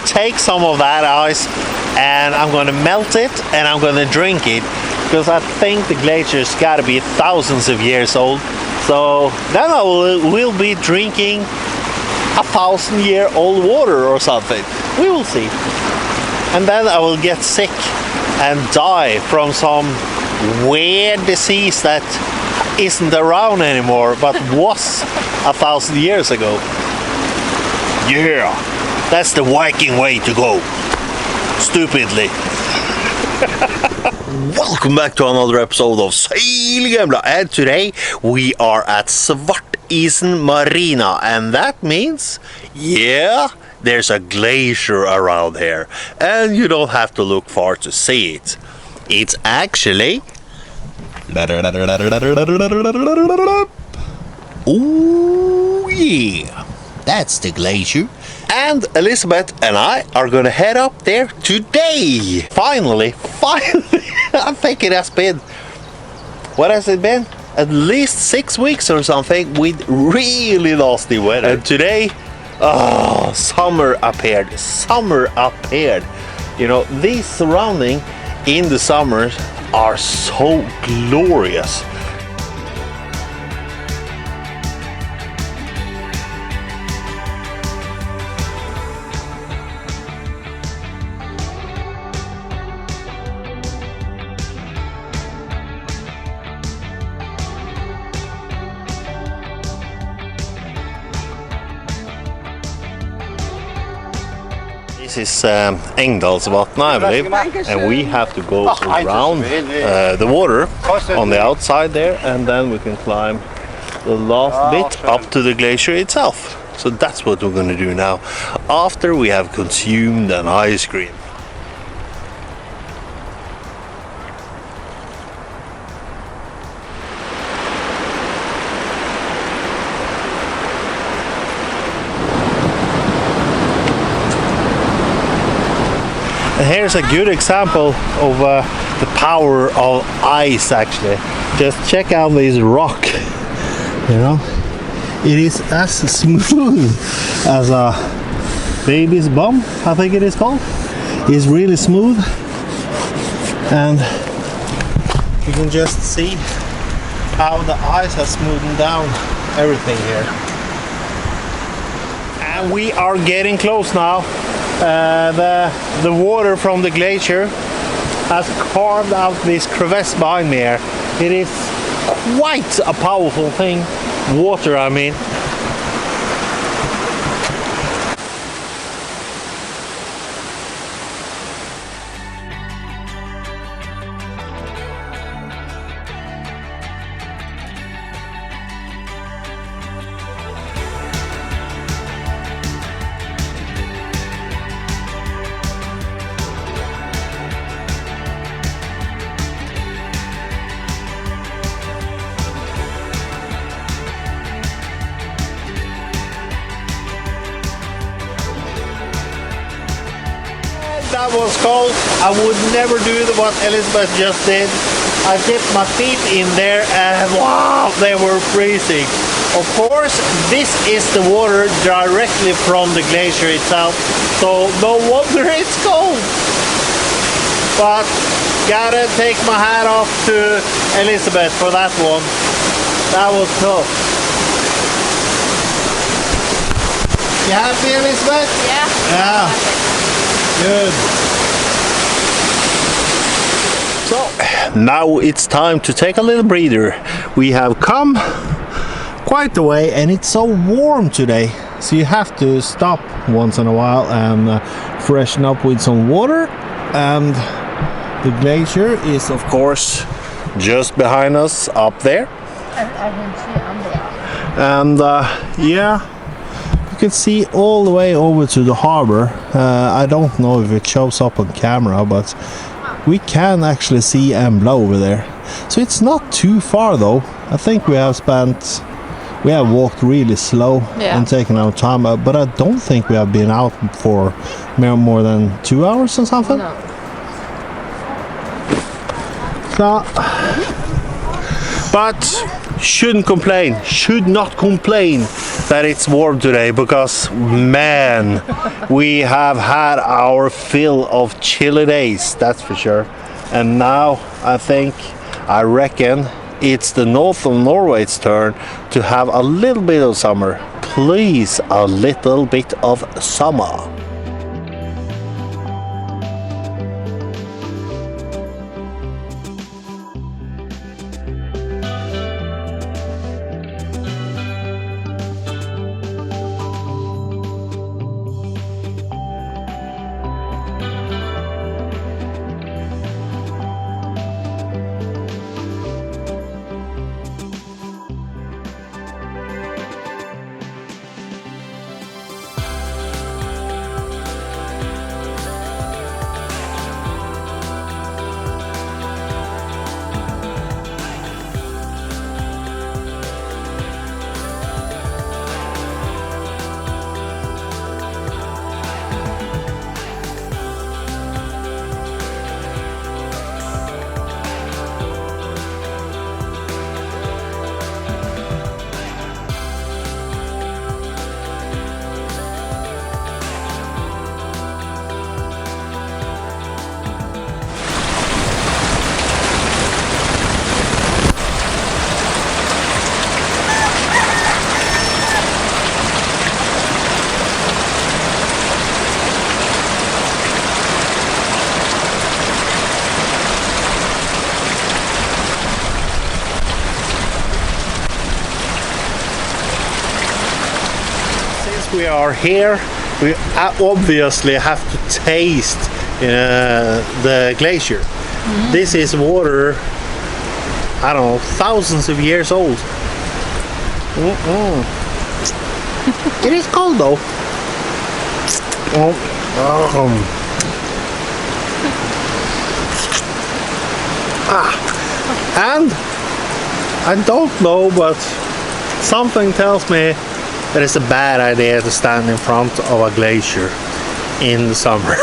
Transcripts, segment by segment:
take some of that ice and I'm gonna melt it and I'm gonna drink it, because I think the glacier's gotta be thousands of years old. So then I will be drinking 1,000-year-old water or something. We will see. And then I will get sick and die from some weird disease that isn't around anymore, but was 1,000 years ago. Yeah, that's the Viking way to go. Stupidly. Welcome back to another episode of Sailing Embla, and today we are at Svartisen Marina, and that means, yeah, there's a glacier around here, and you don't have to look far to see it. It's actually... Oh yeah, that's the glacier. And Elisabeth and I are gonna head up there today. Finally, I think it has been, what has it been? At least 6 weeks or something with really nasty weather. And today, oh, summer appeared. You know, these surroundings in the summers are so glorious. This is Engbreevatne, I believe, and we have to go around the water on the outside there, and then we can climb the last bit up to the glacier itself. So that's what we're going to do now, after we have consumed an ice cream. And here's a good example of the power of ice, actually. Just check out this rock, you know. It is as smooth as a baby's bum, I think it is called. It's really smooth, and you can just see how the ice has smoothened down everything here. And we are getting close now. The water from the glacier has carved out this crevasse behind me here. It is quite a powerful thing. Water, I mean. That was cold. I would never do what Elisabeth just did. I dipped my feet in there and wow, they were freezing. Of course, this is the water directly from the glacier itself, so no wonder it's cold. But gotta take my hat off to Elisabeth for that one. That was tough. You happy, Elisabeth? Yeah. Yeah. Good. So now it's time to take a little breather. We have come quite a way and it's so warm today, so you have to stop once in a while and freshen up with some water. And the glacier is of course just behind us up there. I can see Embla. And yeah, you can see all the way over to the harbor. I don't know if it shows up on camera, but we can actually see Embla over there. So it's not too far though. I think we have walked really slow and taken our time, but I don't think we have been out for more than 2 hours or something. No. But shouldn't complain, should not complain that it's warm today, because man, we have had our fill of chilly days, that's for sure. And now I reckon it's the north of Norway's turn to have a little bit of summer. Please, a little bit of summer. We are here, we obviously have to taste the glacier. This is water, I don't know, thousands of years old. It is cold though. And I don't know, but something tells me that it's a bad idea to stand in front of a glacier in the summer.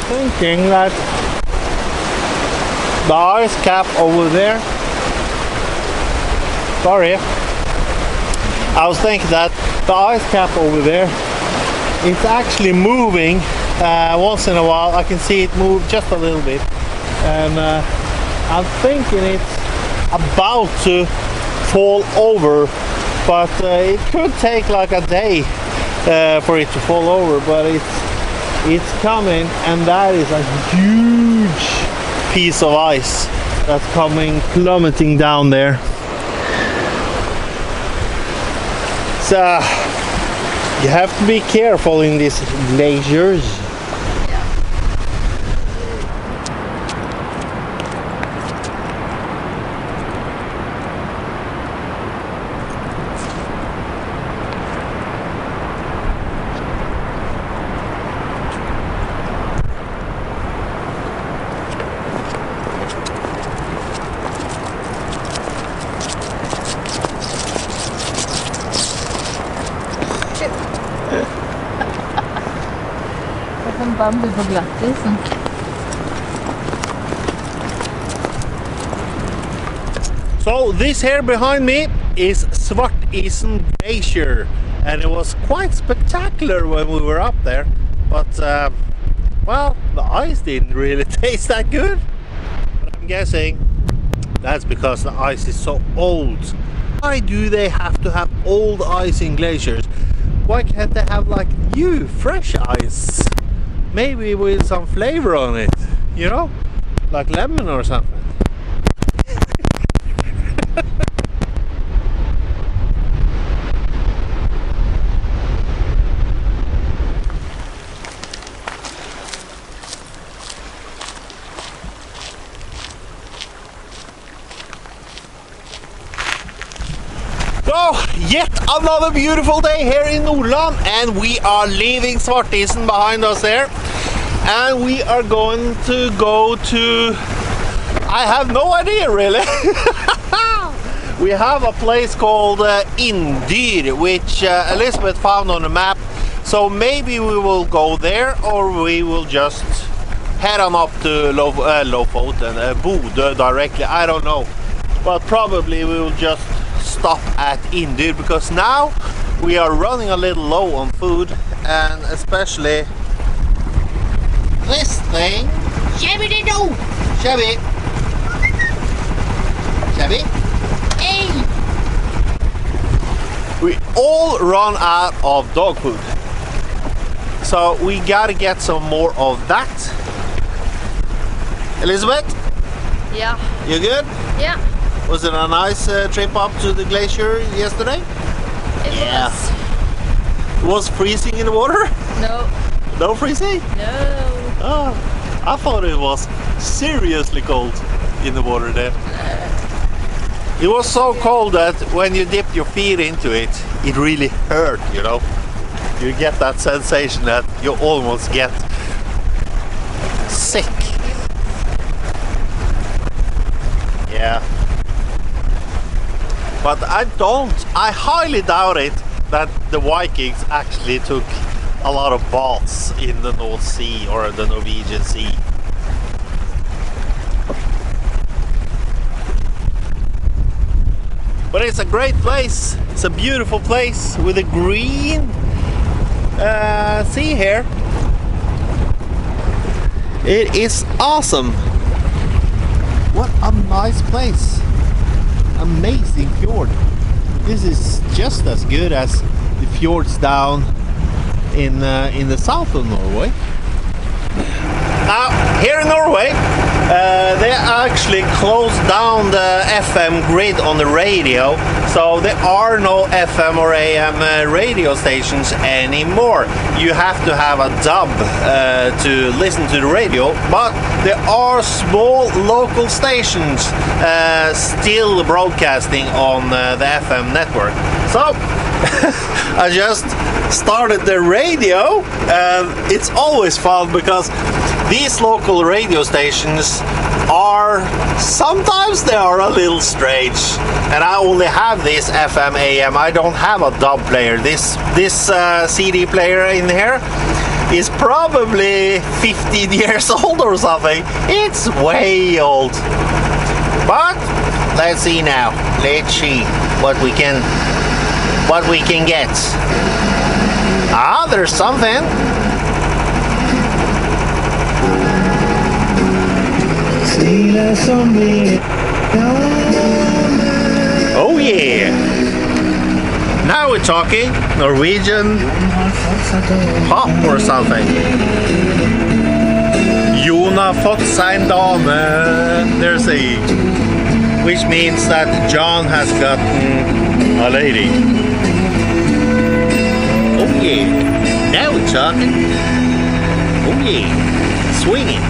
Thinking that the ice cap over there, sorry, I was thinking that the ice cap over there, it's actually moving once in a while. I can see it move just a little bit, and I'm thinking it's about to fall over, but it could take like a day for it to fall over, but it's coming, and that is a huge piece of ice that's coming plummeting down there. So you have to be careful in these glaciers. Bambi på Glacier. So this here behind me is Svartisen Glacier, and it was quite spectacular when we were up there, but well, the ice didn't really taste that good. But I'm guessing that's because the ice is so old. Why do they have to have old ice in glaciers? Why can't they have like new, fresh ice? Maybe with some flavor on it, you know, like lemon or something. So, yet another beautiful day here in Nordland, and we are leaving Svartisen behind us there, and we are going to go to, I have no idea really. We have a place called Engbreevatne, which Elisabeth found on the map, so maybe we will go there, or we will just head on up to Lofoten, Bodø directly, I don't know. But probably we will just stop at Indyr because now we are running a little low on food, and especially this thing. Shabby the Dog! Shabby! Shabby! Hey! We all run out of dog food. So we gotta get some more of that. Elisabeth? Yeah. You good? Yeah. Was it a nice trip up to the glacier yesterday? It was. It was freezing in the water? No. No freezing? No. Oh, I thought it was seriously cold in the water there. It was so cold that when you dipped your feet into it, it really hurt, you know. You get that sensation that you almost get sick. Yeah. But I highly doubt it that the Vikings actually took a lot of baths in the North Sea or the Norwegian Sea. But it's a great place. It's a beautiful place with a green sea here. It is awesome. What a nice place. Amazing fjord. This is just as good as the fjords down in the south of Norway. Now, here in Norway, they actually closed down the FM grid on the radio, so there are no FM or AM radio stations anymore. You have to have a DAB to listen to the radio, but there are small local stations still broadcasting on the FM network. So I just started the radio, and it's always fun because these local radio stations are sometimes they are a little strange, and I only have this FM AM. I don't have a dub player. This CD player in here is probably 15 years old or something. It's way old. But let's see now. Let's see what we can get. Ah, there's something. Oh yeah! Now we're talking Norwegian pop or something. Jona fått seg en dame. They're saying, which means that John has gotten a lady. Oh yeah! Now we're talking. Oh yeah! Swinging.